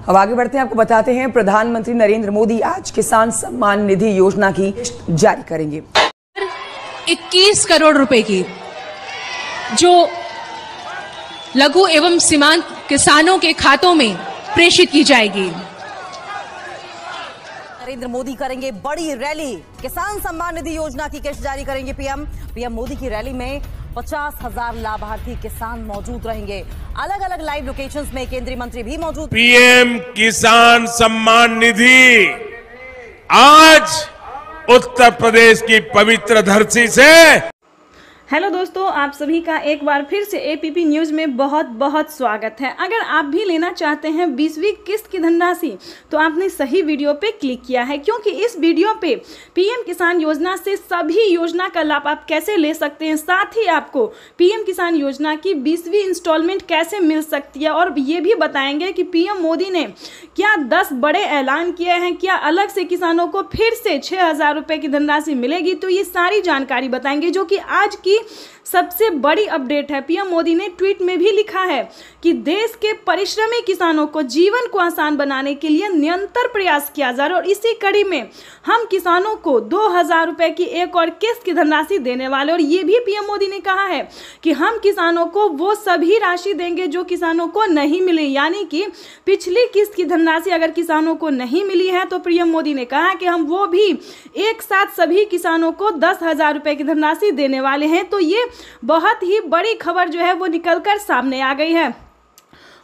अब आगे बढ़ते हैं, आपको बताते हैं प्रधानमंत्री नरेंद्र मोदी आज किसान सम्मान निधि योजना की किस्त जारी करेंगे। 21 करोड़ रुपए की जो लघु एवं सीमांत किसानों के खातों में प्रेषित की जाएगी। नरेंद्र मोदी करेंगे बड़ी रैली, किसान सम्मान निधि योजना की किस्त जारी करेंगे पीएम मोदी की रैली में 50,000 लाभार्थी किसान मौजूद रहेंगे। अलग अलग लाइव लोकेशंस में केंद्रीय मंत्री भी मौजूद। पीएम किसान सम्मान निधि आज उत्तर प्रदेश की पवित्र धरती से। हेलो दोस्तों, आप सभी का एक बार फिर से एपीपी न्यूज में बहुत बहुत स्वागत है। अगर आप भी लेना चाहते हैं 20वीं किस्त की धनराशि तो आपने सही वीडियो पे क्लिक किया है, क्योंकि इस वीडियो पे पीएम किसान योजना से सभी योजना का लाभ आप कैसे ले सकते हैं, साथ ही आपको पीएम किसान योजना की 20वीं इंस्टॉलमेंट कैसे मिल सकती है, और ये भी बताएंगे कि पीएम मोदी ने क्या 10 बड़े ऐलान किए हैं, क्या अलग से किसानों को फिर से 6,000 रुपये की धनराशि मिलेगी। तो ये सारी जानकारी बताएंगे, जो कि आज की सबसे बड़ी अपडेट है। पीएम मोदी ने ट्वीट में भी लिखा है कि देश के परिश्रमी किसानों को जीवन को आसान बनाने के लिए निरंतर प्रयास किया जा रहा है, और इसी कड़ी में हम किसानों को 2,000 रुपए की एक और किस्त की धनराशि देने वाले। और ये भी पीएम मोदी ने कहा है कि हम किसानों को वो सभी राशि देंगे जो किसानों को नहीं मिली, यानी कि पिछली किस्त की धनराशि अगर किसानों को नहीं मिली है तो पीएम मोदी ने कहा कि हम वो भी एक साथ सभी किसानों को 10,000 रुपए की धनराशि देने वाले हैं। तो ये बहुत ही बड़ी खबर जो है वो निकलकर सामने आ गई है।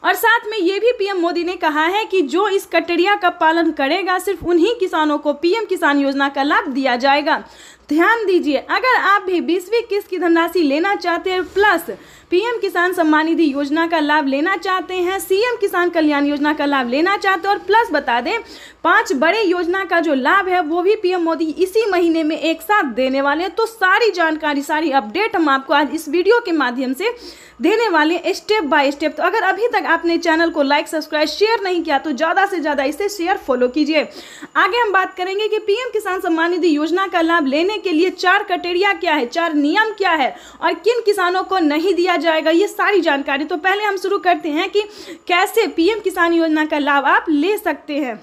और साथ में ये भी पीएम मोदी ने कहा है कि जो इस कटरिया का पालन करेगा सिर्फ उन्हीं किसानों को पीएम किसान योजना का लाभ दिया जाएगा। ध्यान दीजिए, अगर आप भी 20वीं किस्त की धनराशि लेना चाहते हैं, प्लस पीएम किसान सम्मान निधि योजना का लाभ लेना चाहते हैं, सीएम किसान कल्याण योजना का लाभ लेना चाहते हैं, और प्लस बता दें 5 बड़े योजना का जो लाभ है वो भी पीएम मोदी इसी महीने में एक साथ देने वाले हैं। तो सारी जानकारी, सारी अपडेट हम आपको आज इस वीडियो के माध्यम से देने वाले हैं, स्टेप बाय स्टेप। तो अगर अभी तक आपने चैनल को लाइक, सब्सक्राइब, शेयर नहीं किया तो ज़्यादा से ज़्यादा इसे शेयर, फॉलो कीजिए। आगे हम बात करेंगे कि पीएम किसान सम्मान निधि योजना का लाभ लेने के लिए 4 क्राइटेरिया क्या है, 4 नियम क्या है, और किन किसानों को नहीं दिया जाएगा, ये सारी जानकारी। तो पहले हम शुरू करते हैं कि कैसे पीएम किसान योजना का लाभ आप ले सकते हैं।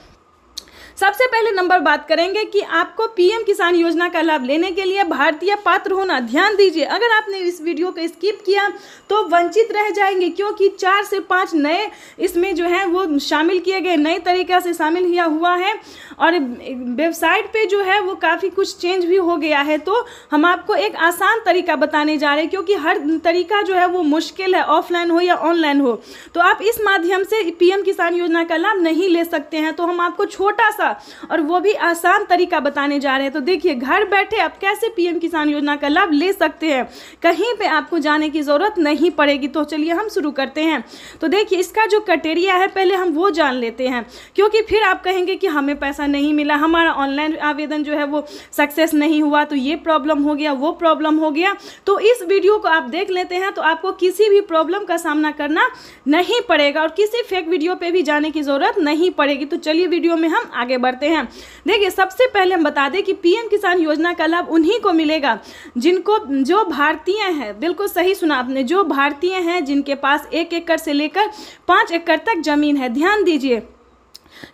सबसे पहले नंबर बात करेंगे कि आपको पीएम किसान योजना का लाभ लेने के लिए भारतीय पात्र होना। ध्यान दीजिए, अगर आपने इस वीडियो को स्किप किया तो वंचित रह जाएंगे, क्योंकि 4 से 5 नए इसमें जो है वो शामिल किए गए, नए तरीक़े से शामिल किया हुआ है, और वेबसाइट पे जो है वो काफ़ी कुछ चेंज भी हो गया है। तो हम आपको एक आसान तरीका बताने जा रहे हैं, क्योंकि हर तरीका जो है वो मुश्किल है, ऑफलाइन हो या ऑनलाइन हो। तो आप इस माध्यम से पीएम किसान योजना का लाभ नहीं ले सकते हैं। तो हम आपको छोटा सा और वो भी आसान तरीका बताने जा रहे हैं। तो देखिए, घर बैठे आप कैसे पीएम किसान योजना का लाभ ले सकते हैं, कहीं पे आपको जाने की ज़रूरत नहीं पड़ेगी। तो चलिए हम शुरू करते हैं। तो देखिए, इसका जो क्राइटेरिया है पहले हम वो जान लेते हैं, क्योंकि फिर आप कहेंगे कि हमें पैसा नहीं मिला, हमारा ऑनलाइन आवेदन जो है वो सक्सेस नहीं हुआ, तो ये प्रॉब्लम हो गया, वो प्रॉब्लम हो गया। तो इस वीडियो को आप देख लेते हैं तो आपको किसी भी प्रॉब्लम का सामना करना नहीं पड़ेगा, और किसी फेक वीडियो पे भी जाने की ज़रूरत नहीं पड़ेगी। तो चलिए वीडियो में हम आगे बढ़ते हैं। देखिए, सबसे पहले हम बता दें कि पीएम किसान योजना का लाभ उन्हीं को मिलेगा जिनको, जो भारतीय हैं, बिल्कुल सही सुना आपने, जो भारतीय हैं जिनके पास 1 एकड़ से लेकर 5 एकड़ तक जमीन है। ध्यान दीजिए,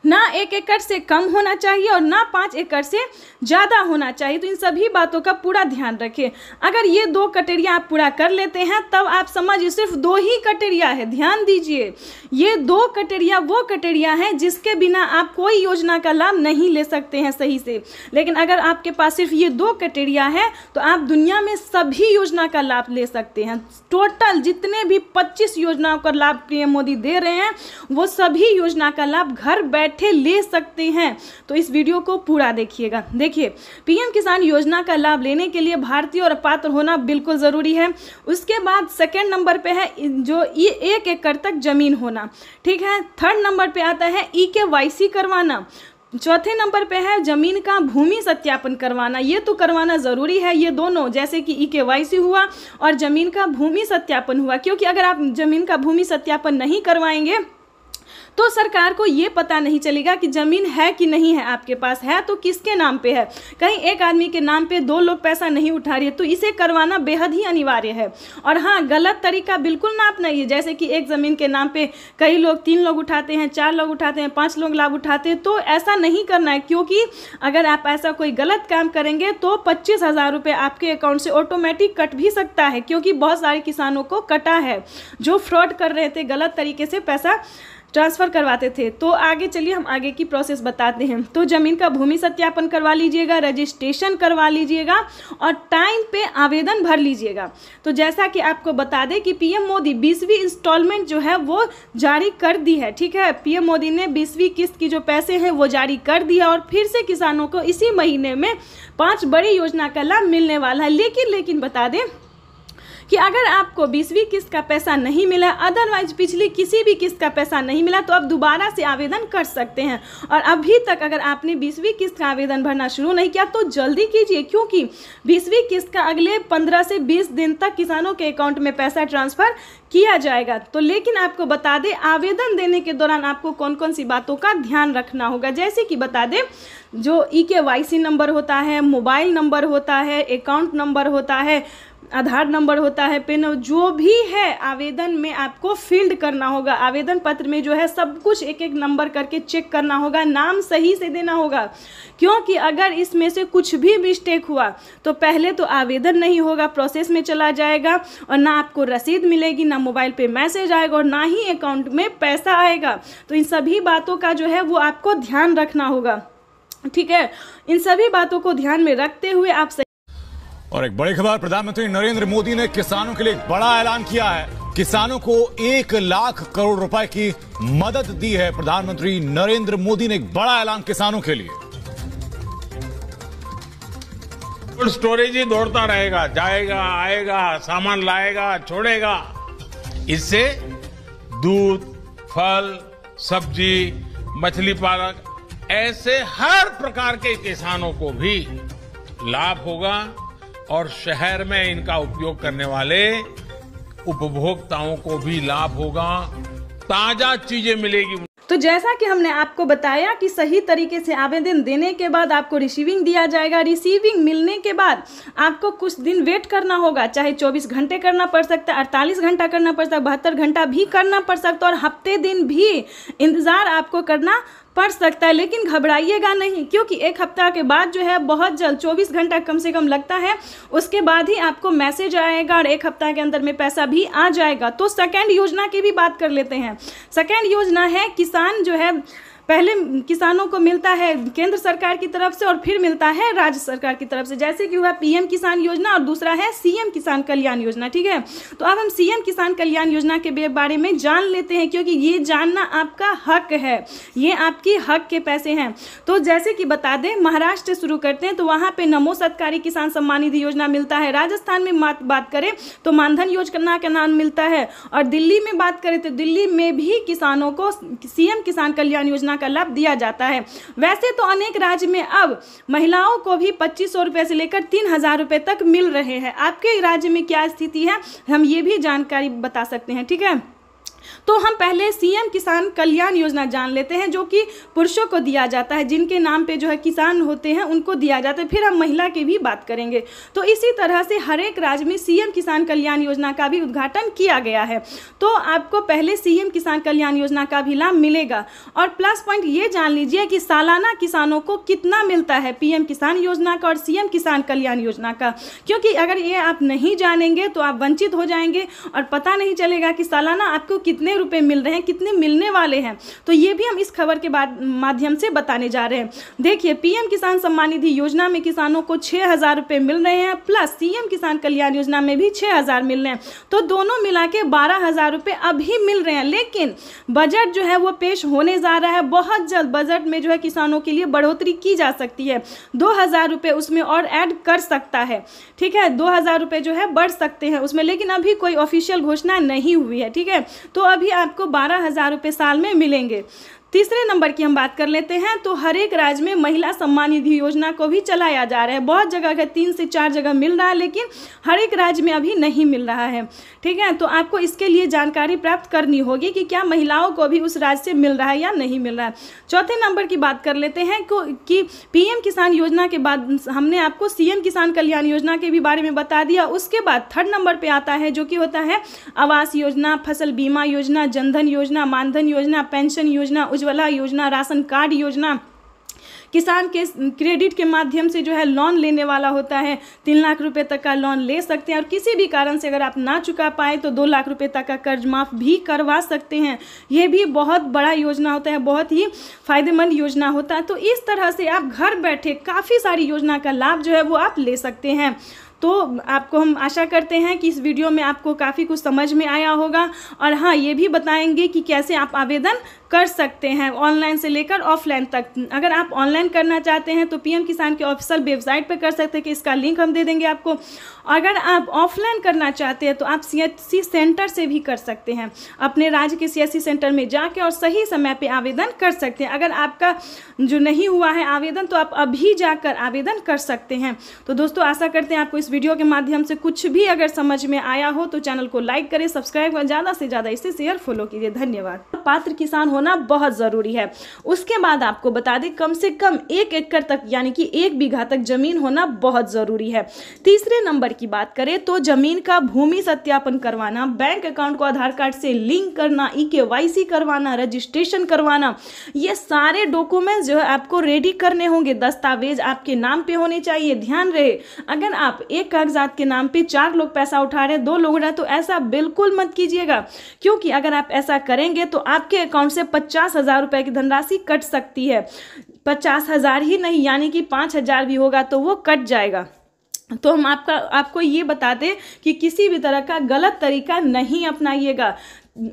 ना 1 एकड़ से कम होना चाहिए और ना 5 एकड़ से ज़्यादा होना चाहिए। तो इन सभी बातों का पूरा ध्यान रखें। अगर ये 2 क्राइटेरिया आप पूरा कर लेते हैं तब आप समझिए सिर्फ 2 ही क्राइटेरिया है। ध्यान दीजिए, ये 2 क्राइटेरिया वो क्राइटेरिया हैं जिसके बिना आप कोई योजना का लाभ नहीं ले सकते हैं सही से। लेकिन अगर आपके पास सिर्फ ये 2 क्राइटेरिया है तो आप दुनिया में सभी योजना का लाभ ले सकते हैं। टोटल जितने भी 25 योजनाओं का लाभ पीएम मोदी दे रहे हैं वो सभी योजना का लाभ घर बैठे ले सकते हैं। तो इस वीडियो को पूरा देखिएगा। देखिए, पीएम किसान योजना का लाभ लेने के लिए भारतीय और पात्र होना बिल्कुल ज़रूरी है। उसके बाद सेकंड नंबर पे है जो 1 एकड़ तक ज़मीन होना, ठीक है। थर्ड नंबर पे आता है EKYC करवाना। चौथे नंबर पे है ज़मीन का भूमि सत्यापन करवाना। ये तो करवाना ज़रूरी है, ये दोनों, जैसे कि EKYC हुआ और ज़मीन का भूमि सत्यापन हुआ, क्योंकि अगर आप ज़मीन का भूमि सत्यापन नहीं करवाएंगे तो सरकार को ये पता नहीं चलेगा कि ज़मीन है कि नहीं है, आपके पास है तो किसके नाम पे है। कहीं एक आदमी के नाम पे 2 लोग पैसा नहीं उठा रही है, तो इसे करवाना बेहद ही अनिवार्य है। और हाँ, गलत तरीका बिल्कुल ना अपनाइए, जैसे कि एक ज़मीन के नाम पे कई लोग 3 लोग उठाते हैं, 4 लोग उठाते हैं, 5 लोग लाभ उठाते हैं, तो ऐसा नहीं करना है। क्योंकि अगर आप ऐसा कोई गलत काम करेंगे तो 25,000 रुपये आपके अकाउंट से ऑटोमेटिक कट भी सकता है, क्योंकि बहुत सारे किसानों को कटा है जो फ्रॉड कर रहे थे, गलत तरीके से पैसा ट्रांसफ़र करवाते थे। तो आगे चलिए हम आगे की प्रोसेस बताते हैं। तो ज़मीन का भूमि सत्यापन करवा लीजिएगा, रजिस्ट्रेशन करवा लीजिएगा और टाइम पे आवेदन भर लीजिएगा। तो जैसा कि आपको बता दें कि पीएम मोदी 20वीं इंस्टॉलमेंट जो है वो जारी कर दी है, ठीक है। पीएम मोदी ने 20वीं किस्त की जो पैसे हैं वो जारी कर दिया और फिर से किसानों को इसी महीने में 5 बड़ी योजना का लाभ मिलने वाला है। लेकिन बता दें कि अगर आपको 20वीं किस्त का पैसा नहीं मिला, अदरवाइज पिछली किसी भी किस्त का पैसा नहीं मिला, तो आप दोबारा से आवेदन कर सकते हैं। और अभी तक अगर आपने 20वीं किस्त का आवेदन भरना शुरू नहीं किया तो जल्दी कीजिए, क्योंकि 20वीं किस्त का अगले 15 से 20 दिन तक किसानों के अकाउंट में पैसा ट्रांसफ़र किया जाएगा। तो लेकिन आपको बता दें, आवेदन देने के दौरान आपको कौन कौन सी बातों का ध्यान रखना होगा। जैसे कि बता दें, जो EKYC नंबर होता है, मोबाइल नंबर होता है, अकाउंट नंबर होता है, आधार नंबर होता है, पिन, जो भी है आवेदन में आपको फील्ड करना होगा। आवेदन पत्र में जो है सब कुछ एक एक नंबर करके चेक करना होगा, नाम सही से देना होगा, क्योंकि अगर इसमें से कुछ भी मिस्टेक हुआ तो पहले तो आवेदन नहीं होगा, प्रोसेस में चला जाएगा और ना आपको रसीद मिलेगी, ना मोबाइल पे मैसेज आएगा और ना ही अकाउंट में पैसा आएगा। तो इन सभी बातों का जो है वो आपको ध्यान रखना होगा, ठीक है। इन सभी बातों को ध्यान में रखते हुए आप और एक बड़ी खबर, प्रधानमंत्री नरेंद्र मोदी ने किसानों के लिए एक बड़ा ऐलान किया है। किसानों को 1 लाख करोड़ रुपए की मदद दी है। प्रधानमंत्री नरेंद्र मोदी ने एक बड़ा ऐलान किसानों के लिए। कोल्ड स्टोरेज ही दौड़ता रहेगा, जाएगा आएगा, सामान लाएगा छोड़ेगा। इससे दूध, फल, सब्जी, मछली पालक, ऐसे हर प्रकार के किसानों को भी लाभ होगा और शहर में इनका उपयोग करने वाले उपभोक्ताओं को भी लाभ होगा, ताजा चीजें मिलेगी। तो जैसा कि हमने आपको बताया कि सही तरीके से आवेदन देने के बाद आपको रिसीविंग दिया जाएगा। रिसीविंग मिलने के बाद आपको कुछ दिन वेट करना होगा, चाहे 24 घंटे करना पड़ सकता है, 48 घंटा करना पड़ सकता है, 72 घंटा भी करना पड़ सकता है और हफ्ते दिन भी इंतज़ार आपको करना पड़ सकता है। लेकिन घबराइएगा नहीं, क्योंकि 1 हफ्ता के बाद जो है बहुत जल्द 24 घंटा कम से कम लगता है, उसके बाद ही आपको मैसेज आएगा और 1 हफ्ता के अंदर में पैसा भी आ जाएगा। तो सेकेंड योजना की भी बात कर लेते हैं। सेकेंड योजना है, किसान जो है पहले किसानों को मिलता है केंद्र सरकार की तरफ से और फिर मिलता है राज्य सरकार की तरफ से, जैसे कि हुआ PM किसान योजना और दूसरा है CM किसान कल्याण योजना, ठीक है। तो अब हम CM किसान कल्याण योजना के बारे में जान लेते हैं, क्योंकि ये जानना आपका हक है, ये आपकी हक के पैसे हैं। तो जैसे कि बता दें, महाराष्ट्र से शुरू करते हैं तो वहाँ पे नमो सत्कारी किसान सम्मान निधि योजना मिलता है। राजस्थान में बात करें तो मानधन योजना का नाम मिलता है और दिल्ली में बात करें तो दिल्ली में भी किसानों को CM किसान कल्याण योजना का लाभ दिया जाता है। वैसे तो अनेक राज्य में अब महिलाओं को भी 2500 रुपये से लेकर 3000 रुपये तक मिल रहे हैं। आपके राज्य में क्या स्थिति है हम ये भी जानकारी बता सकते हैं, ठीक है। तो हम पहले CM किसान कल्याण योजना जान लेते हैं, जो कि पुरुषों को दिया जाता है, जिनके नाम पे जो है किसान होते हैं उनको दिया जाता है। फिर हम महिला की भी बात करेंगे। तो इसी तरह से हर एक राज्य में CM किसान कल्याण योजना का भी उद्घाटन किया गया है। तो आपको पहले CM किसान कल्याण योजना का भी लाभ मिलेगा। और प्लस पॉइंट ये जान लीजिए कि सालाना किसानों को कितना मिलता है PM किसान योजना का और CM किसान कल्याण योजना का, क्योंकि अगर ये आप नहीं जानेंगे तो आप वंचित हो जाएंगे और पता नहीं चलेगा कि सालाना आपको कितने रुपए मिल रहे हैं, कितने मिलने वाले हैं। तो ये भी हम इस खबर के माध्यम से बताने जा रहे हैं। देखिए, PM किसान सम्मान निधि योजना में किसानों को 6000 रुपये मिल रहे हैं, प्लस CM किसान कल्याण योजना में भी 6000 मिल रहे हैं। तो दोनों मिला के 12000 रुपये अभी मिल रहे हैं। लेकिन बजट जो है वो पेश होने जा रहा है बहुत जल्द। बजट में जो है किसानों के लिए बढ़ोतरी की जा सकती है, 2000 रुपये उसमें और ऐड कर सकता है, ठीक है। 2000 रुपये जो है बढ़ सकते हैं उसमें, लेकिन अभी कोई ऑफिशियल घोषणा नहीं हुई है, ठीक है। तो अभी आपको 12000 रुपये साल में मिलेंगे। तीसरे नंबर की हम बात कर लेते हैं तो हर एक राज्य में महिला सम्मान निधि योजना को भी चलाया जा रहा है। बहुत जगह का 3 से 4 जगह मिल रहा है, लेकिन हर एक राज्य में अभी नहीं मिल रहा है। ठीक है, तो आपको इसके लिए जानकारी प्राप्त करनी होगी कि क्या महिलाओं को भी उस राज्य से मिल रहा है या नहीं मिल रहा है। चौथे नंबर की बात कर लेते हैं कि पीएम किसान योजना के बाद हमने आपको सीएम किसान कल्याण योजना के भी बारे में बता दिया। उसके बाद थर्ड नंबर पे आता है जो कि होता है आवास योजना, फसल बीमा योजना, जनधन योजना, मानधन योजना, पेंशन योजना, उज्ज्वला योजना, राशन कार्ड योजना। किसान के क्रेडिट के माध्यम से जो है लोन लेने वाला होता है, 3 लाख रुपए तक का लोन ले सकते हैं और किसी भी कारण से अगर आप ना चुका पाए तो 2 लाख रुपए तक का कर्ज माफ भी करवा सकते हैं। ये भी बहुत बड़ा योजना होता है, बहुत ही फायदेमंद योजना होता है। तो इस तरह से आप घर बैठे काफ़ी सारी योजना का लाभ जो है वो आप ले सकते हैं। तो आपको हम आशा करते हैं कि इस वीडियो में आपको काफ़ी कुछ समझ में आया होगा। और हाँ, ये भी बताएंगे कि कैसे आप आवेदन कर सकते हैं ऑनलाइन से लेकर ऑफलाइन तक। अगर आप ऑनलाइन करना चाहते हैं तो पीएम किसान के ऑफिशियल वेबसाइट पर कर सकते हैं, कि इसका लिंक हम दे देंगे आपको। अगर आप ऑफलाइन करना चाहते हैं तो आप सीएससी सेंटर से भी कर सकते हैं, अपने राज्य के सीएससी सेंटर में जाके और सही समय पे आवेदन कर सकते हैं। अगर आपका जो नहीं हुआ है आवेदन तो आप अभी जाकर आवेदन कर सकते हैं। तो दोस्तों, आशा करते हैं आपको इस वीडियो के माध्यम से कुछ भी अगर समझ में आया हो तो चैनल को लाइक करें, सब्सक्राइब करें, ज़्यादा से ज़्यादा इसे शेयर फॉलो कीजिए। धन्यवाद। पात्र किसान होना बहुत ज़रूरी है। उसके बाद आपको बता दें कम से कम 1 एकड़ तक यानी कि 1 बीघा तक जमीन होना बहुत ज़रूरी है। तीसरे नंबर की बात करें तो जमीन का भूमि सत्यापन करवाना, बैंक अकाउंट को आधार कार्ड से लिंक करना, EKYC करवाना, रजिस्ट्रेशन करवाना, ये सारे डॉक्यूमेंट्स जो है आपको रेडी करने होंगे। दस्तावेज आपके नाम पे होने चाहिए। ध्यान रहे, अगर आप एक कागजात के नाम पे 4 लोग पैसा उठा रहे हैं, 2 लोग रहे, तो ऐसा बिल्कुल मत कीजिएगा, क्योंकि अगर आप ऐसा करेंगे तो आपके अकाउंट से 50,000 रुपए की धनराशि कट सकती है। 50,000 ही नहीं, यानी कि 5,000 भी होगा तो वो कट जाएगा। तो हम आपको ये बता दें कि किसी भी तरह का गलत तरीका नहीं अपनाइएगा।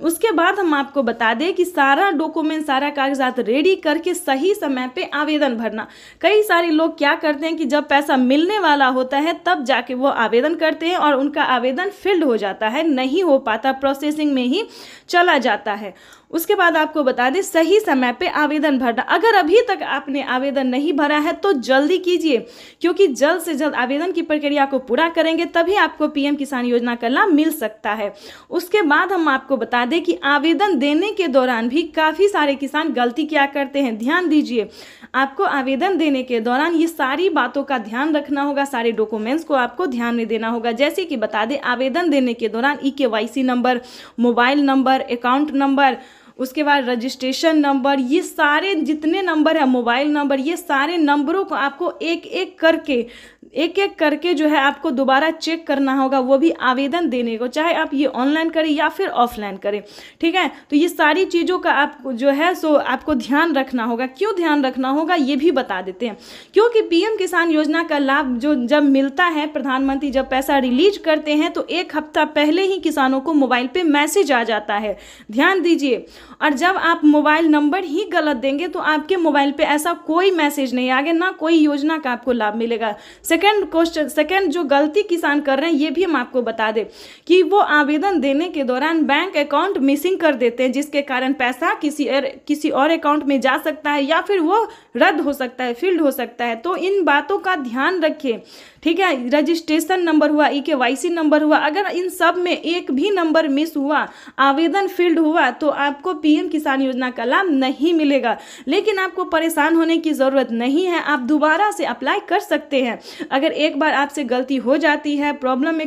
उसके बाद हम आपको बता दें कि सारा डॉक्यूमेंट, सारा कागजात रेडी करके सही समय पे आवेदन भरना। कई सारे लोग क्या करते हैं कि जब पैसा मिलने वाला होता है तब जाके वो आवेदन करते हैं और उनका आवेदन फिल्ड हो जाता है, नहीं हो पाता, प्रोसेसिंग में ही चला जाता है। उसके बाद आपको बता दें सही समय पे आवेदन भरना। अगर अभी तक आपने आवेदन नहीं भरा है तो जल्दी कीजिए, क्योंकि जल्द से जल्द आवेदन की प्रक्रिया को पूरा करेंगे तभी आपको पीएम किसान योजना का लाभ मिल सकता है। उसके बाद हम आपको बता दें कि आवेदन देने के दौरान भी काफ़ी सारे किसान गलती क्या करते हैं। ध्यान दीजिए, आपको आवेदन देने के दौरान ये सारी बातों का ध्यान रखना होगा, सारे डॉक्यूमेंट्स को आपको ध्यान में देना होगा। जैसे कि बता दें, आवेदन देने के दौरान EKYC number, mobile number, account number, उसके बाद रजिस्ट्रेशन नंबर, ये सारे जितने नंबर है, मोबाइल नंबर, ये सारे नंबरों को आपको एक एक करके जो है आपको दोबारा चेक करना होगा, वो भी आवेदन देने को, चाहे आप ये ऑनलाइन करें या फिर ऑफलाइन करें। ठीक है, तो ये सारी चीज़ों का आपको जो है सो आपको ध्यान रखना होगा। क्यों ध्यान रखना होगा ये भी बता देते हैं, क्योंकि पीएम किसान योजना का लाभ जो जब मिलता है, प्रधानमंत्री जब पैसा रिलीज करते हैं तो 1 हफ्ता पहले ही किसानों को मोबाइल पे मैसेज आ जाता है। ध्यान दीजिए, और जब आप मोबाइल नंबर ही गलत देंगे तो आपके मोबाइल पे ऐसा कोई मैसेज नहीं आगे, ना कोई योजना का आपको लाभ मिलेगा। सेकंड जो गलती किसान कर रहे हैं ये भी हम आपको बता दें कि वो आवेदन देने के दौरान बैंक अकाउंट मिसिंग कर देते हैं, जिसके कारण पैसा किसी और अकाउंट में जा सकता है या फिर वो रद्द हो सकता है, फील्ड हो सकता है। तो इन बातों का ध्यान रखिए। ठीक है, रजिस्ट्रेशन नंबर हुआ, EKYC नंबर हुआ, अगर इन सब में एक भी नंबर मिस हुआ, आवेदन फील्ड हुआ, तो आपको पीएम किसान योजना का लाभ नहीं मिलेगा। लेकिन आपको परेशान होने की ज़रूरत नहीं है, आप दोबारा से अप्लाई कर सकते हैं। अगर एक बार आपसे गलती हो जाती है,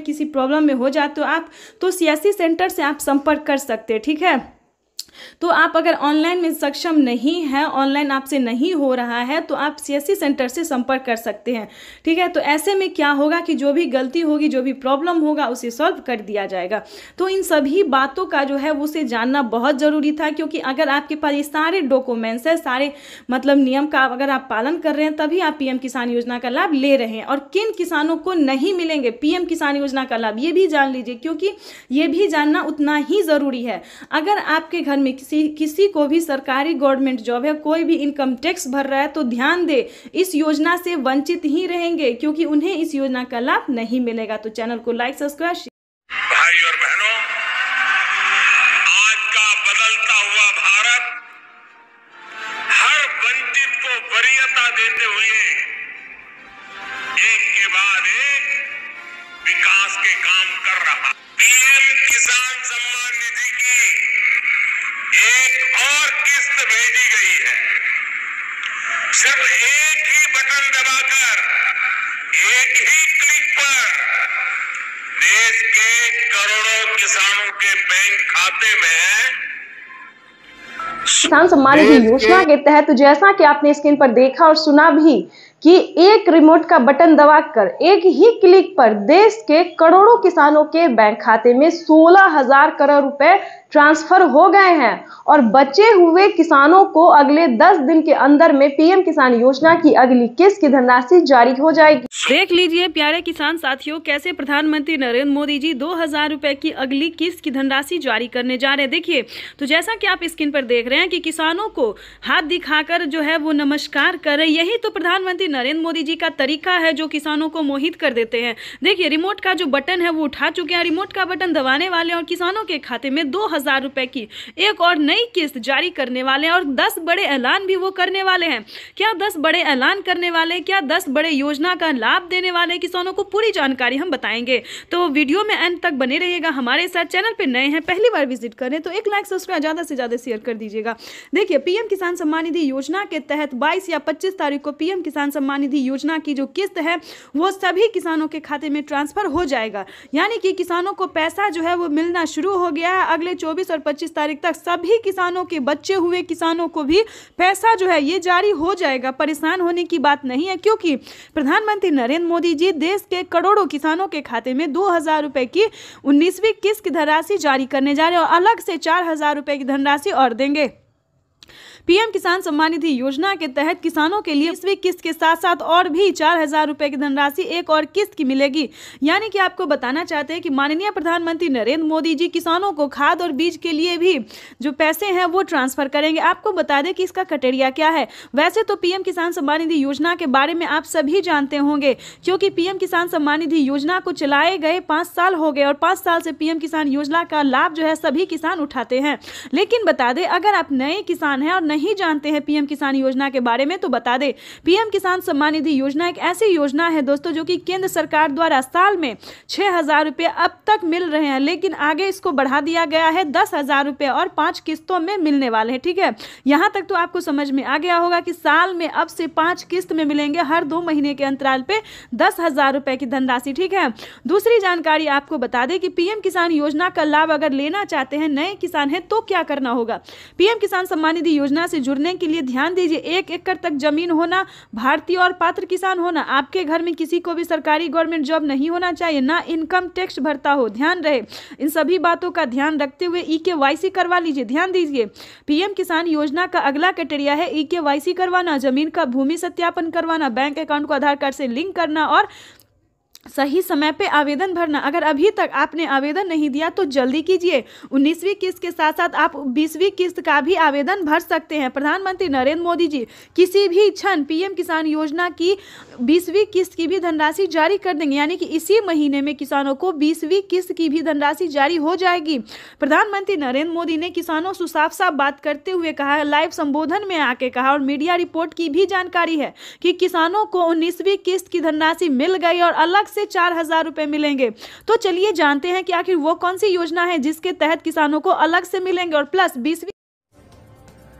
किसी प्रॉब्लम में हो जाते हो आप, तो सीएससी सेंटर से आप संपर्क कर सकते हैं। ठीक है, तो आप अगर ऑनलाइन में सक्षम नहीं है, ऑनलाइन आपसे नहीं हो रहा है, तो आप सीएससी सेंटर से संपर्क कर सकते हैं। ठीक है, तो ऐसे में क्या होगा कि जो भी गलती होगी, जो भी प्रॉब्लम होगा, उसे सॉल्व कर दिया जाएगा। तो इन सभी बातों का जो है उसे जानना बहुत ज़रूरी था, क्योंकि अगर आपके पास ये सारे डॉक्यूमेंट्स है, सारे मतलब नियम का अगर आप पालन कर रहे हैं तभी आप पीएम किसान योजना का लाभ ले रहे हैं। और किन किसानों को नहीं मिलेंगे पीएम किसान योजना का लाभ, ये भी जान लीजिए, क्योंकि ये भी जानना उतना ही ज़रूरी है। अगर आपके घर में किसी को भी सरकारी गवर्नमेंट जॉब है, कोई भी इनकम टैक्स भर रहा है, तो ध्यान दे, इस योजना से वंचित ही रहेंगे, क्योंकि उन्हें इस योजना का लाभ नहीं मिलेगा। तो चैनल को लाइक, सब्सक्राइब। भाई और बहनों, आज का बदलता हुआ भारत देते हुए एक के बाद एक विकास के काम कर रहा। पीएम किसान सम्मान निधि की एक और किस्त भेजी गई है। सिर्फ एक ही बटन दबाकर, एक ही क्लिक पर देश के करोड़ों किसानों के बैंक खाते में किसान सम्मान निधि योजना के तहत जैसा कि आपने स्क्रीन पर देखा और सुना भी कि एक रिमोट का बटन दबाकर एक ही क्लिक पर देश के करोड़ों किसानों के बैंक खाते में 16,000 करोड़ रुपए ट्रांसफर हो गए हैं और बचे हुए किसानों को अगले 10 दिन के अंदर में पीएम किसान योजना की अगली किस्त की धनराशि जारी हो जाएगी। देख लीजिए प्यारे किसान साथियों, कैसे प्रधानमंत्री नरेंद्र मोदी जी 2,000 रुपए की अगली किस्त की धनराशि जारी करने जा रहे हैं। देखिए, तो जैसा कि आप स्क्रीन पर देख रहे हैं कि किसानों को हाथ दिखाकर जो है वो नमस्कार कर रहे, यही तो प्रधानमंत्री नरेंद्र मोदी जी का तरीका है जो किसानों को मोहित कर देते हैं। देखिए, रिमोट का जो बटन है वो उठा चुके हैं, रिमोट का बटन दबाने वाले और किसानों के खाते में 2,000 रुपए की एक और नई किस्त जारी करने वाले हैं और 10 बड़े ऐलान भी वो करने वाले हैं। क्या 10 बड़े ऐलान करने वाले, क्या 10 बड़े योजना का लाभ देने वाले किसानों को, पूरी जानकारी हम बताएंगे। तो वीडियो में अंत तक बने रहिएगा हमारे साथ। चैनल पे नए हैं, पहली बार विजिट करें तो एक लाइक सब्सक्राइब ज्यादा से ज्यादा शेयर कर दीजिएगा। देखिए, पीएम किसान सम्मान निधि योजना के तहत 22 या 25 तारीख को पीएम किसान सम्मान निधि योजना की जो किस्त है वो सभी किसानों के खाते में ट्रांसफर हो जाएगा। यानी कि किसानों को पैसा जो है वो मिलना शुरू हो गया है। अगले 24 और 25 तारीख तक सभी किसानों के, बचे हुए किसानों को भी पैसा जो है ये जारी हो जाएगा। परेशान होने की बात नहीं है, क्योंकि प्रधानमंत्री नरेंद्र मोदी जी देश के करोड़ों किसानों के खाते में 2,000 रुपए की 19वीं किस्त की धनराशि जारी करने जा रहे हैं और अलग से 4,000 रुपए की धनराशि और देंगे। पीएम किसान सम्मान निधि योजना के तहत किसानों के लिए 20वीं किस्त के साथ साथ और भी 4,000 रुपए की धनराशि एक और किस्त की मिलेगी। यानी कि आपको बताना चाहते हैं कि माननीय प्रधानमंत्री नरेंद्र मोदी जी किसानों को खाद और बीज के लिए भी जो पैसे हैं वो ट्रांसफर करेंगे। आपको बता दें कि इसका क्राइटेरिया क्या है। वैसे तो पीएम किसान सम्मान निधि योजना के बारे में आप सभी जानते होंगे, क्योंकि पीएम किसान सम्मान निधि योजना को चलाए गए 5 साल हो गए और 5 साल से पीएम किसान योजना का लाभ जो है सभी किसान उठाते हैं। लेकिन बता दें, अगर आप नए किसान हैं और नहीं जानते हैं पीएम किसान योजना के बारे में, तो बता दें पीएम किसान सम्मान निधि योजना एक ऐसी योजना है दोस्तों जो कि केंद्र सरकार द्वारा साल में 6,000 रुपए अब तक मिल रहे हैं, लेकिन आगे इसको बढ़ा दिया गया है 10,000 रुपए और 5 किस्तों में मिलने वाले हैं। ठीक है, यहां तक तो आपको समझ में आ गया होगा कि साल में अब से 5 किस्त में मिलेंगे, हर 2 महीने के अंतराल पे 10,000 रुपए की धनराशि। ठीक है, दूसरी जानकारी आपको बता दें कि पीएम किसान योजना का लाभ अगर लेना चाहते हैं, नए किसान हैं, तो क्या करना होगा। पीएम किसान सम्मान निधि योजना से जुड़ने के लिए ध्यान दीजिए, 1 एकड़ तक जमीन होना, भारतीय और पात्र किसान होना, आपके घर में किसी को भी सरकारी गवर्नमेंट जॉब नहीं होना चाहिए, ना इनकम टैक्स भरता हो। ध्यान रहे, इन सभी बातों का ध्यान रखते हुए EKYC करवा लीजिए। ध्यान दीजिए, पीएम किसान योजना का अगला क्राइटेरिया है EKYC करवाना, जमीन का भूमि सत्यापन करवाना, बैंक अकाउंट को आधार कार्ड से लिंक करना और सही समय पे आवेदन भरना। अगर अभी तक आपने आवेदन नहीं दिया तो जल्दी कीजिए। 19वीं किस्त के साथ साथ आप 20वीं किस्त का भी आवेदन भर सकते हैं। प्रधानमंत्री नरेंद्र मोदी जी किसी भी क्षण पीएम किसान योजना की 20वीं किस्त की भी धनराशि जारी कर देंगे, यानी कि इसी महीने में किसानों को 20वीं किस्त की भी धनराशि जारी हो जाएगी। प्रधानमंत्री नरेंद्र मोदी ने किसानों से साफ साफ बात करते हुए कहा, लाइव संबोधन में आके कहा और मीडिया रिपोर्ट की भी जानकारी है कि किसानों को 19वीं किस्त की धनराशि मिल गई और अलग से 4,000 रुपए मिलेंगे। तो चलिए जानते हैं कि आखिर वो कौन सी योजना है जिसके तहत किसानों को अलग से मिलेंगे और प्लस 20वीं।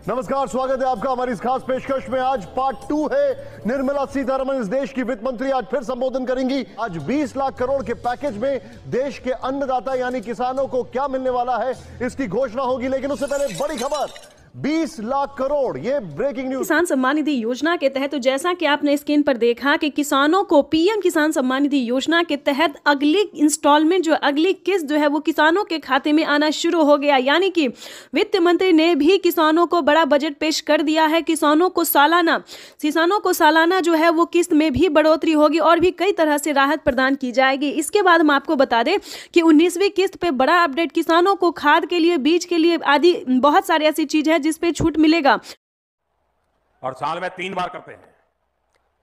नमस्कार, स्वागत है आपका हमारी इस खास पेशकश में। आज पार्ट 2 है। निर्मला सीतारमण इस देश की वित्त मंत्री आज फिर संबोधन करेंगी। आज 20 लाख करोड़ के पैकेज में देश के अन्नदाता यानी किसानों को क्या मिलने वाला है इसकी घोषणा होगी, लेकिन उससे पहले बड़ी खबर, 20 लाख करोड़, ये ब्रेकिंग न्यूज। किसान सम्मान निधि योजना के तहत तो जैसा कि आपने स्क्रीन पर देखा कि किसानों को पीएम किसान सम्मान निधि योजना के तहत अगली इंस्टॉलमेंट जो अगली किस्त जो है वो किसानों के खाते में आना शुरू हो गया। यानी कि वित्त मंत्री ने भी किसानों को बड़ा बजट पेश कर दिया है। किसानों को सालाना जो है वो किस्त में भी बढ़ोतरी होगी और भी कई तरह से राहत प्रदान की जाएगी। इसके बाद हम आपको बता दें कि 19वीं किस्त पे बड़ा अपडेट, किसानों को खाद के लिए, बीज के लिए आदि बहुत सारी ऐसी चीज है जिस पे छूट मिलेगा। और साल में 3 बार करते हैं।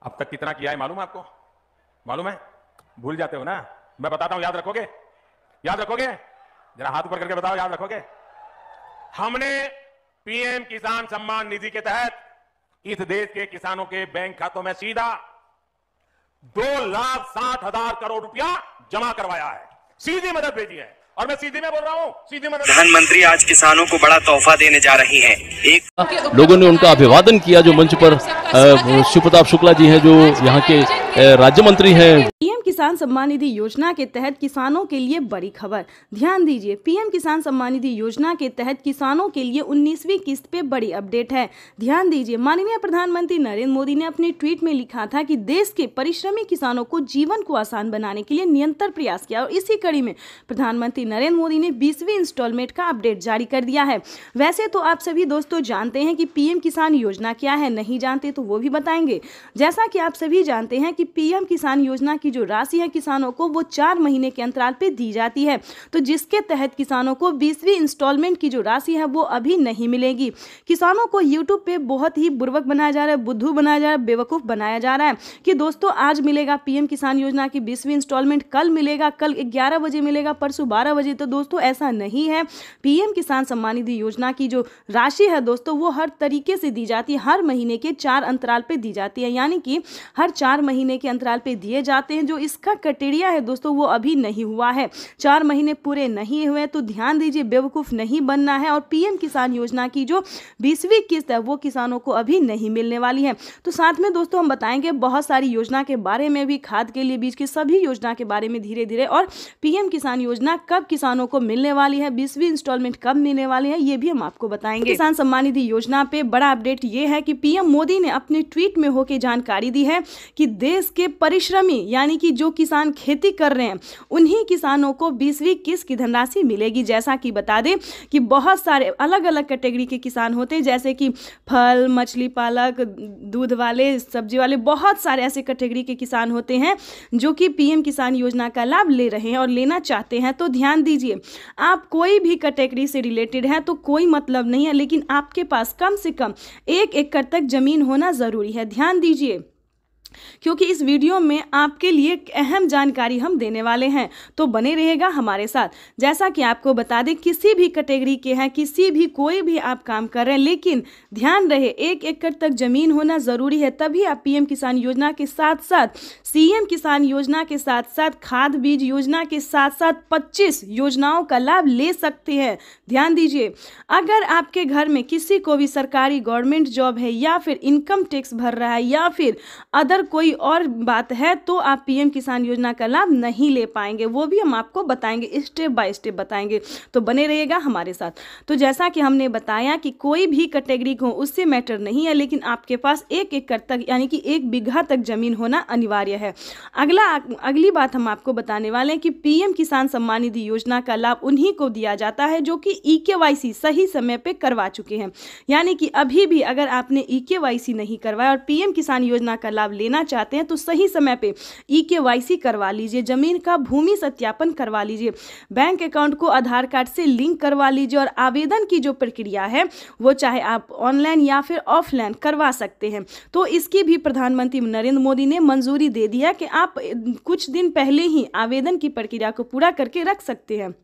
अब तक कितना किया है मालूम है आपको? मालूम है? भूल जाते हो ना? मैं बताता हूं, याद रखोगे? याद रखोगे? जरा हाथ ऊपर करके बताओ, याद रखोगे? हमने पीएम किसान सम्मान निधि के तहत इस देश के किसानों के बैंक खातों में सीधा 2,60,000 करोड़ रुपया जमा करवाया है, सीधी मदद भेजी है। और मैं सीधी में बोल रहा हूं, सीधी मदद। प्रधानमंत्री आज किसानों को बड़ा तोहफा देने जा रही हैं। एक लोगों ने उनका अभिवादन किया। जो मंच पर शिव प्रताप शुक्ला जी हैं, जो यहाँ के राज्य मंत्री हैं। पीएम किसान सम्मान निधि योजना के तहत किसानों के लिए बड़ी खबर, ध्यान दीजिए। पीएम किसान सम्मान निधि योजना के तहत किसानों के लिए 19वीं किस्त पे बड़ी अपडेट है, ध्यान दीजिए। माननीय प्रधानमंत्री नरेंद्र मोदी ने अपने ट्वीट में लिखा था कि देश के परिश्रमी किसानों को जीवन को आसान बनाने के लिए निरंतर प्रयास किया, और इसी कड़ी में प्रधानमंत्री नरेंद्र मोदी ने 20वीं इंस्टॉलमेंट का अपडेट जारी कर दिया है। वैसे तो आप सभी दोस्तों जानते हैं कि पीएम किसान योजना क्या है, नहीं जानते तो वो भी बताएंगे। जैसा कि आप सभी जानते हैं कि पीएम किसान योजना की जो राशि है किसानों को वो 4 महीने के अंतराल पे दी जाती है, तो जिसके तहत किसानों को 20वीं इंस्टॉलमेंट की जो राशि है वो अभी नहीं मिलेगी। किसानों को यूट्यूब पे बहुत ही बुर्बक बनाया जा रहा है, बुद्धू बनाया जा रहा है, बेवकूफ़ बनाया जा रहा है कि दोस्तों आज मिलेगा पीएम किसान योजना की 20वीं इंस्टॉलमेंट, कल मिलेगा, कल 11 बजे मिलेगा, परसों 12 बजे। तो दोस्तों ऐसा नहीं है। पीएम किसान सम्मान निधि योजना की जो राशि है दोस्तों वो हर तरीके से दी जाती है, हर महीने के 4 अंतराल पे दी जाती है, यानी कि हर 4 महीने के अंतराल पे दिए जाते हैं। जो इसका क्राइटेरिया है दोस्तों वो अभी नहीं हुआ है, 4 महीने पूरे नहीं हुए, तो ध्यान दीजिए, बेवकूफ़ नहीं बनना है। और पीएम किसान योजना की जो 20वीं किस्त है वो किसानों को अभी नहीं मिलने वाली है। तो साथ में दोस्तों हम बताएंगे बहुत सारी योजना के बारे में भी, खाद के लिए बीज की सभी योजना के बारे में धीरे धीरे, और पीएम किसान योजना कब किसानों को मिलने वाली है, 20वीं इंस्टॉलमेंट कब मिलने वाली है, ये भी हम आपको बताएंगे। किसान सम्मान निधि योजना पे बड़ा अपडेट ये है कि पीएम मोदी ने अपने ट्वीट में होकर जानकारी दी है कि देश के परिश्रमी यानी कि जो किसान खेती कर रहे हैं उन्हीं किसानों को 20वीं किस्त की धनराशि मिलेगी। जैसा कि बता दें कि बहुत सारे अलग अलग कैटेगरी के किसान होते हैं, जैसे कि फल, मछली पालक, दूध वाले, सब्जी वाले, बहुत सारे ऐसे कैटेगरी के किसान होते हैं जो कि पीएम किसान योजना का लाभ ले रहे हैं और लेना चाहते हैं। तो ध्यान दीजिए, आप कोई भी कैटेगरी से रिलेटेड है तो कोई मतलब नहीं है, लेकिन आपके पास कम से कम 1 एकड़ तक जमीन होना जरूरी है। ध्यान दीजिए, क्योंकि इस वीडियो में आपके लिए एक अहम जानकारी हम देने वाले हैं, तो बने रहेगा हमारे साथ। जैसा कि आपको बता दें, किसी भी कैटेगरी के हैं, किसी भी कोई भी आप काम कर रहे हैं, लेकिन ध्यान रहे 1 एकड़ तक जमीन होना ज़रूरी है, तभी आप पीएम किसान योजना के साथ साथ, सीएम किसान योजना के साथ साथ, खाद बीज योजना के साथ साथ 25 योजनाओं का लाभ ले सकते हैं। ध्यान दीजिए, अगर आपके घर में किसी को भी सरकारी गवर्नमेंट जॉब है या फिर इनकम टैक्स भर रहा है या फिर अदर कोई और बात है, तो आप पीएम किसान योजना का लाभ नहीं ले पाएंगे। वो भी हम आपको बताएंगे, स्टेप बाय स्टेप बताएंगे, तो बने रहिएगा हमारे साथ। तो जैसा कि हमने बताया कि कोई भी कैटेगरी को उससे मैटर नहीं है, लेकिन आपके पास 1 एकड़ तक यानी कि 1 बीघा तक जमीन होना अनिवार्य है। अगली बात हम आपको बताने वाले हैं कि पीएम किसान सम्मान निधि योजना का लाभ उन्हीं को दिया जाता है जो कि EKYC सही समय पे करवा चुके हैं। यानी कि अभी भी अगर आपने EKYC नहीं करवाया और पीएम किसान योजना का लाभ लेना चाहते हैं तो सही समय पे EKYC करवा लीजिए, जमीन का भूमि सत्यापन करवा लीजिए, बैंक अकाउंट को आधार कार्ड से लिंक करवा लीजिए, और आवेदन की जो प्रक्रिया है वो चाहे आप ऑनलाइन या फिर ऑफलाइन करवा सकते हैं। तो इसकी भी प्रधानमंत्री नरेंद्र मोदी ने मंजूरी दे दी है कि आप कुछ दिन पहले ही आवेदन की प्रक्रिया को पूरा करके रख सकते हैं।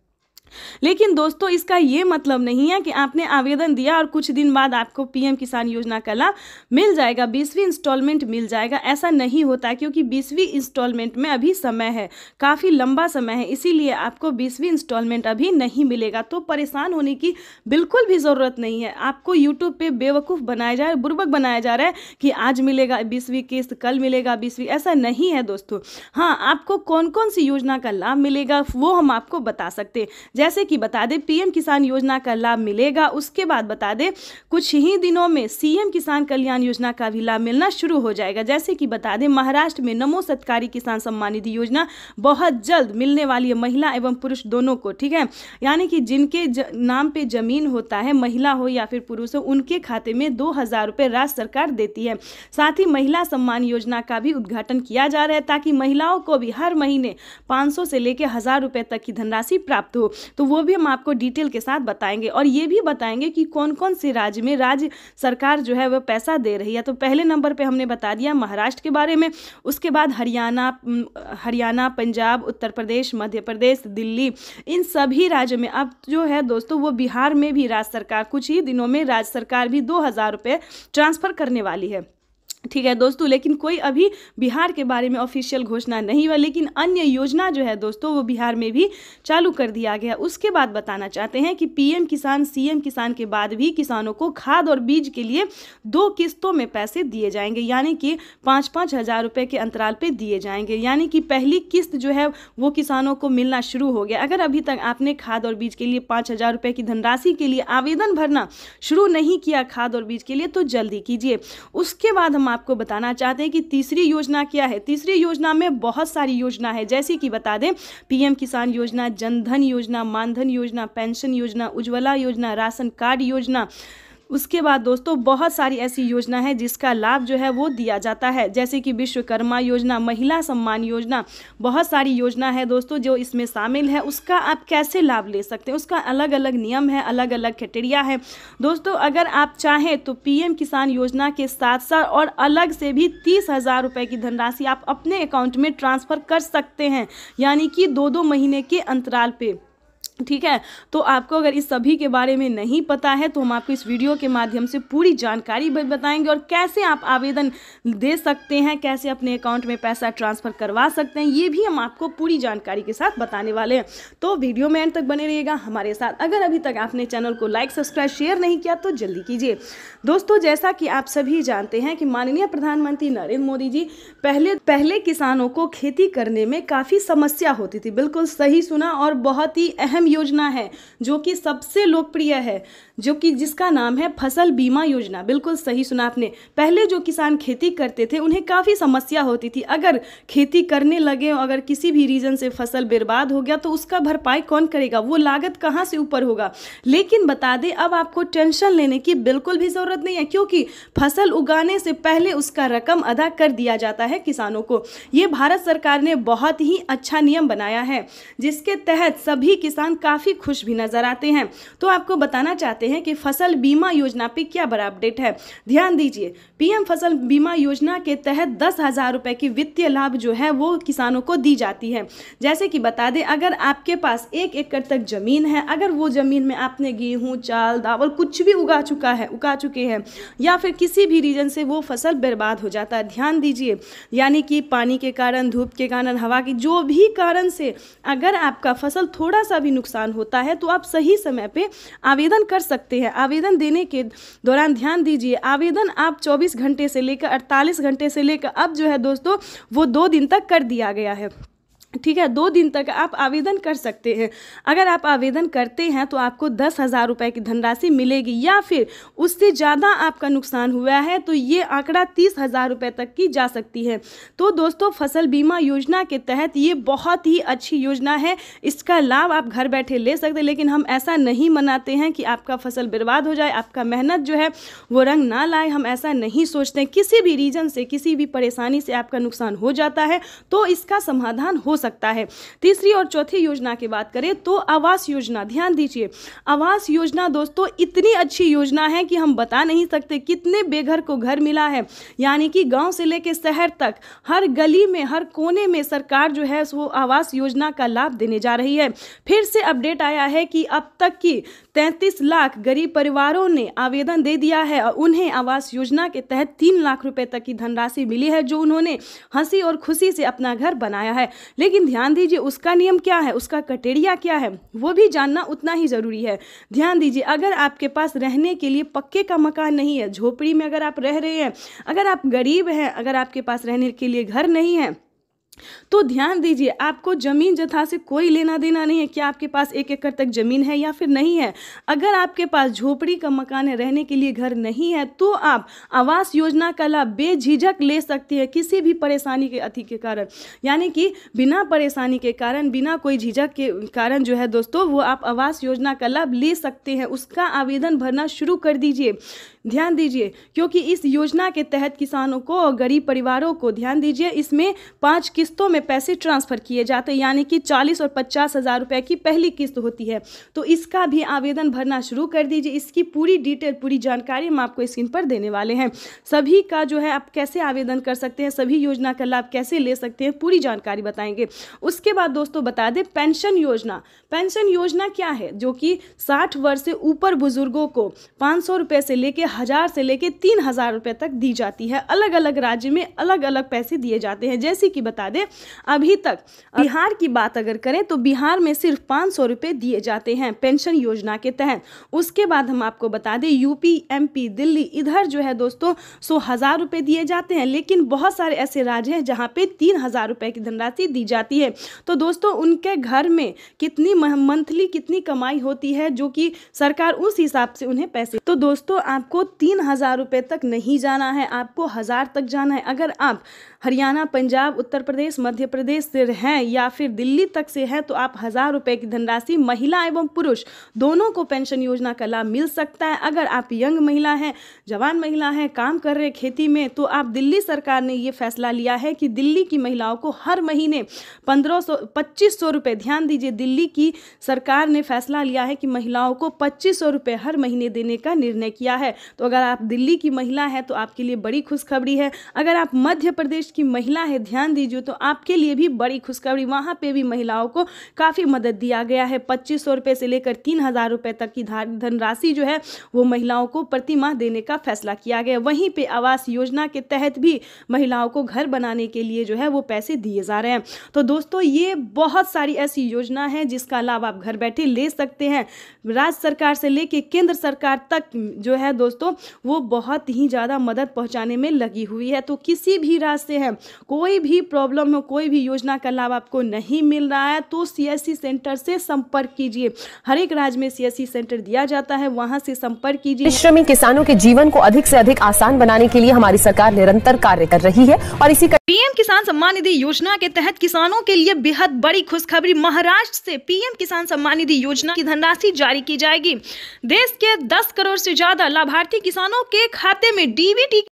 लेकिन दोस्तों इसका ये मतलब नहीं है कि आपने आवेदन दिया और कुछ दिन बाद आपको पीएम किसान योजना का लाभ मिल जाएगा, 20वीं इंस्टॉलमेंट मिल जाएगा। ऐसा नहीं होता है, क्योंकि 20वीं इंस्टॉलमेंट में अभी समय है, काफ़ी लंबा समय है, इसीलिए आपको 20वीं इंस्टॉलमेंट अभी नहीं मिलेगा। तो परेशान होने की बिल्कुल भी ज़रूरत नहीं है। आपको यूट्यूब पे बेवकूफ़ बनाया जा रहा है, बुर्बक बनाया जा रहा है कि आज मिलेगा 20वीं किस्त, कल मिलेगा 20वीं, ऐसा नहीं है दोस्तों। हाँ, आपको कौन कौन सी योजना का लाभ मिलेगा वो हम आपको बता सकते हैं। जैसे कि बता दें पीएम किसान योजना का लाभ मिलेगा, उसके बाद बता दें कुछ ही दिनों में सीएम किसान कल्याण योजना का भी लाभ मिलना शुरू हो जाएगा। जैसे कि बता दें महाराष्ट्र में नमो सत्कारी किसान सम्मान निधि योजना बहुत जल्द मिलने वाली है, महिला एवं पुरुष दोनों को, ठीक है। यानी कि जिनके नाम पे जमीन होता है, महिला हो या फिर पुरुष हो, उनके खाते में 2000 रुपये राज्य सरकार देती है। साथ ही महिला सम्मान योजना का भी उद्घाटन किया जा रहा है ताकि महिलाओं को भी हर महीने 500 से लेकर 1000 रुपये तक की धनराशि प्राप्त हो। तो वो भी हम आपको डिटेल के साथ बताएंगे और ये भी बताएंगे कि कौन कौन से राज्य में राज्य सरकार जो है वह पैसा दे रही है। तो पहले नंबर पे हमने बता दिया महाराष्ट्र के बारे में, उसके बाद हरियाणा, पंजाब, उत्तर प्रदेश, मध्य प्रदेश, दिल्ली, इन सभी राज्यों में अब जो है दोस्तों वो बिहार में भी राज्य सरकार कुछ ही दिनों में राज्य सरकार भी 2000 रुपये ट्रांसफर करने वाली है। ठीक है दोस्तों, लेकिन कोई अभी बिहार के बारे में ऑफिशियल घोषणा नहीं हुआ, लेकिन अन्य योजना जो है दोस्तों वो बिहार में भी चालू कर दिया गया। उसके बाद बताना चाहते हैं कि पीएम किसान, सीएम किसान के बाद भी किसानों को खाद और बीज के लिए 2 किस्तों में पैसे दिए जाएंगे, यानी कि 5-5 हज़ार रुपये के अंतराल पे दिए जाएंगे। यानी कि पहली किस्त जो है वो किसानों को मिलना शुरू हो गया। अगर अभी तक आपने खाद और बीज के लिए 5,000 रुपये की धनराशि के लिए आवेदन भरना शुरू नहीं किया खाद और बीज के लिए, तो जल्दी कीजिए। उसके बाद हम आपको बताना चाहते हैं कि तीसरी योजना क्या है। तीसरी योजना में बहुत सारी योजना है, जैसे कि बता दें पीएम किसान योजना, जनधन योजना, मानधन योजना, पेंशन योजना, उज्ज्वला योजना, राशन कार्ड योजना। उसके बाद दोस्तों बहुत सारी ऐसी योजना है जिसका लाभ जो है वो दिया जाता है, जैसे कि विश्वकर्मा योजना, महिला सम्मान योजना, बहुत सारी योजना है दोस्तों जो इसमें शामिल है। उसका आप कैसे लाभ ले सकते हैं, उसका अलग अलग नियम है, अलग अलग क्राइटेरिया है दोस्तों। अगर आप चाहें तो पीएम किसान योजना के साथ साथ और अलग से भी 30,000 रुपये की धनराशि आप अपने अकाउंट में ट्रांसफ़र कर सकते हैं, यानी कि 2-2 महीने के अंतराल पे। ठीक है, तो आपको अगर इस सभी के बारे में नहीं पता है तो हम आपको इस वीडियो के माध्यम से पूरी जानकारी बताएंगे और कैसे आप आवेदन दे सकते हैं, कैसे अपने अकाउंट में पैसा ट्रांसफ़र करवा सकते हैं, ये भी हम आपको पूरी जानकारी के साथ बताने वाले हैं। तो वीडियो में एंड तक बने रहिएगा हमारे साथ। अगर अभी तक आपने चैनल को लाइक, सब्सक्राइब, शेयर नहीं किया तो जल्दी कीजिए। दोस्तों जैसा कि आप सभी जानते हैं कि माननीय प्रधानमंत्री नरेंद्र मोदी जी पहले किसानों को खेती करने में काफ़ी समस्या होती थी। बिल्कुल सही सुना, और बहुत ही अहम योजना है जो कि सबसे लोकप्रिय है, जो कि जिसका नाम है फसल बीमा योजना। बिल्कुल सही सुना आपने। पहले जो किसान खेती करते थे उन्हें काफ़ी समस्या होती थी। अगर खेती करने लगे, अगर किसी भी रीज़न से फसल बर्बाद हो गया तो उसका भरपाई कौन करेगा, वो लागत कहाँ से ऊपर होगा। लेकिन बता दें अब आपको टेंशन लेने की बिल्कुल भी ज़रूरत नहीं है, क्योंकि फसल उगाने से पहले उसका रकम अदा कर दिया जाता है किसानों को। ये भारत सरकार ने बहुत ही अच्छा नियम बनाया है, जिसके तहत सभी किसान काफ़ी खुश भी नजर आते हैं। तो आपको बताना चाहते हैं कि फसल बीमा योजना पे क्या बड़ा अपडेट है। ध्यान दीजिए, पीएम फसल बीमा योजना के तहत 10,000 रुपए की वित्तीय लाभ जो है वो किसानों को दी जाती है। जैसे कि बता दें, अगर आपके पास 1 एकड़ तक जमीन है, अगर वो जमीन में आपने गेहूं, चावल, दावल कुछ भी उगा चुके हैं, या फिर किसी भी रीजन से वो फसल बर्बाद हो जाता है, ध्यान दीजिए, यानी कि पानी के कारण, धूप के कारण, हवा की जो भी कारण से अगर आपका फसल थोड़ा सा भी नुकसान होता है तो आप सही समय पे आवेदन कर सकते हैं। आवेदन देने के दौरान ध्यान दीजिए, आवेदन आप 24 घंटे से लेकर 48 घंटे से लेकर अब जो है दोस्तों वो 2 दिन तक कर दिया गया है। ठीक है, 2 दिन तक आप आवेदन कर सकते हैं। अगर आप आवेदन करते हैं तो आपको 10,000 रुपये की धनराशि मिलेगी, या फिर उससे ज़्यादा आपका नुकसान हुआ है तो ये आंकड़ा 30,000 रुपये तक की जा सकती है। तो दोस्तों फसल बीमा योजना के तहत ये बहुत ही अच्छी योजना है, इसका लाभ आप घर बैठे ले सकते हैं। लेकिन हम ऐसा नहीं मनाते हैं कि आपका फसल बर्बाद हो जाए, आपका मेहनत जो है वो रंग ना लाए, हम ऐसा नहीं सोचते हैं। किसी भी रीजन से, किसी भी परेशानी से आपका नुकसान हो जाता है तो इसका समाधान हो सकता है। तीसरी और चौथी योजना की बात करें तो आवास योजना। ध्यान दीजिए, आवास योजना दोस्तों इतनी अच्छी योजना है कि हम बता नहीं सकते कितने बेघर को घर मिला है। यानी कि गांव से लेकर शहर तक हर गली में, हर कोने में सरकार जो है वो आवास योजना का लाभ देने जा रही है। फिर से अपडेट आया है कि अब तक की 33 लाख गरीब परिवारों ने आवेदन दे दिया है और उन्हें आवास योजना के तहत 3 लाख रुपए तक की धनराशि मिली है, जो उन्होंने हंसी और खुशी से अपना घर बनाया है। लेकिन ध्यान दीजिए उसका नियम क्या है, उसका क्राइटेरिया क्या है, वो भी जानना उतना ही ज़रूरी है। ध्यान दीजिए, अगर आपके पास रहने के लिए पक्के का मकान नहीं है, झोपड़ी में अगर आप रह रहे हैं, अगर आप गरीब हैं, अगर आपके पास रहने के लिए घर नहीं है, तो ध्यान दीजिए आपको जमीन जथा से कोई लेना देना नहीं है कि आपके पास 1 एकड़ तक जमीन है या फिर नहीं है। अगर आपके पास झोपड़ी का मकान है, रहने के लिए घर नहीं है, तो आप आवास योजना का लाभ बेझिझक ले सकती है, किसी भी परेशानी के अति के कारण, यानी कि बिना परेशानी के कारण, बिना कोई झिझक के कारण जो है दोस्तों वो आप आवास योजना का लाभ ले सकते हैं। उसका आवेदन भरना शुरू कर दीजिए। ध्यान दीजिए, क्योंकि इस योजना के तहत किसानों को और गरीब परिवारों को, ध्यान दीजिए, इसमें 5 किस्तों में पैसे ट्रांसफ़र किए जाते हैं, यानी कि 40 और 50 हज़ार रुपये की पहली किस्त होती है। तो इसका भी आवेदन भरना शुरू कर दीजिए। इसकी पूरी डिटेल, पूरी जानकारी हम आपको स्क्रीन पर देने वाले हैं। सभी का जो है आप कैसे आवेदन कर सकते हैं, सभी योजना का लाभ कैसे ले सकते हैं, पूरी जानकारी बताएंगे। उसके बाद दोस्तों बता दें पेंशन योजना। पेंशन योजना क्या है? जो कि 60 वर्ष से ऊपर बुजुर्गों को 500 रुपये से लेके 1000 से लेके 3000 रुपये तक दी जाती है। अलग अलग राज्य में अलग अलग पैसे दिए जाते हैं। जैसे कि बता दें अभी तक बिहार की बात अगर करें तो बिहार में सिर्फ 500 रुपये दिए जाते हैं पेंशन योजना के तहत। उसके बाद हम आपको बता दें यूपी, एमपी, दिल्ली, इधर जो है दोस्तों 100,000 रुपये दिए जाते हैं। लेकिन बहुत सारे ऐसे राज्य हैं जहाँ पे 3000 रुपये की धनराशि दी जाती है। तो दोस्तों उनके घर में कितनी मंथली कितनी कमाई होती है, जो कि सरकार उस हिसाब से उन्हें पैसे। तो दोस्तों आपको 3000 रुपये तक नहीं जाना है, आपको 1000 तक जाना है। अगर आप हरियाणा, पंजाब, उत्तर प्रदेश, मध्य प्रदेश से हैं या फिर दिल्ली तक से हैं तो आप 1000 रुपये की धनराशि महिला एवं पुरुष दोनों को पेंशन योजना का लाभ मिल सकता है। अगर आप यंग महिला हैं, जवान महिला हैं, काम कर रहे खेती में, तो आप दिल्ली सरकार ने ये फैसला लिया है कि दिल्ली की महिलाओं को हर महीने 2500 रुपये, ध्यान दीजिए, दिल्ली की सरकार ने फैसला लिया है कि महिलाओं को 2500 रुपये हर महीने देने का निर्णय किया है। तो अगर आप दिल्ली की महिला है तो आपके लिए बड़ी खुशखबरी है। अगर आप मध्य प्रदेश की महिला है, ध्यान दीजिए, तो आपके लिए भी बड़ी खुशखबरी। वहाँ पे भी महिलाओं को काफ़ी मदद दिया गया है। 2500 रुपये से लेकर 3000 रुपये तक की धनराशि जो है वो महिलाओं को प्रति माह देने का फैसला किया गया। वहीं पे आवास योजना के तहत भी महिलाओं को घर बनाने के लिए जो है वो पैसे दिए जा रहे हैं। तो दोस्तों ये बहुत सारी ऐसी योजना है जिसका लाभ आप घर बैठे ले सकते हैं। राज्य सरकार से लेके केंद्र सरकार तक जो है दोस्तों वो बहुत ही ज़्यादा मदद पहुंचाने में लगी हुई है। तो किसी भी राज्य से है, कोई भी प्रॉब्लम हो, कोई भी योजना का लाभ आपको नहीं मिल रहा है तो सीएससी सेंटर से संपर्क कीजिए। हर एक राज्य में सीएससी सेंटर दिया जाता है, वहां से संपर्क कीजिए। परिश्रमी किसानों के जीवन को अधिक से अधिक आसान बनाने के लिए हमारी सरकार निरंतर कार्य कर रही है और इसी पीएम किसान सम्मान निधि योजना के तहत किसानों के लिए बेहद बड़ी खुशखबरी। महाराष्ट्र से पीएम किसान सम्मान निधि योजना की धनराशि जारी की जाएगी। देश के 10 करोड़ से ज्यादा लाभार्थी किसानों के खाते में डीबीटी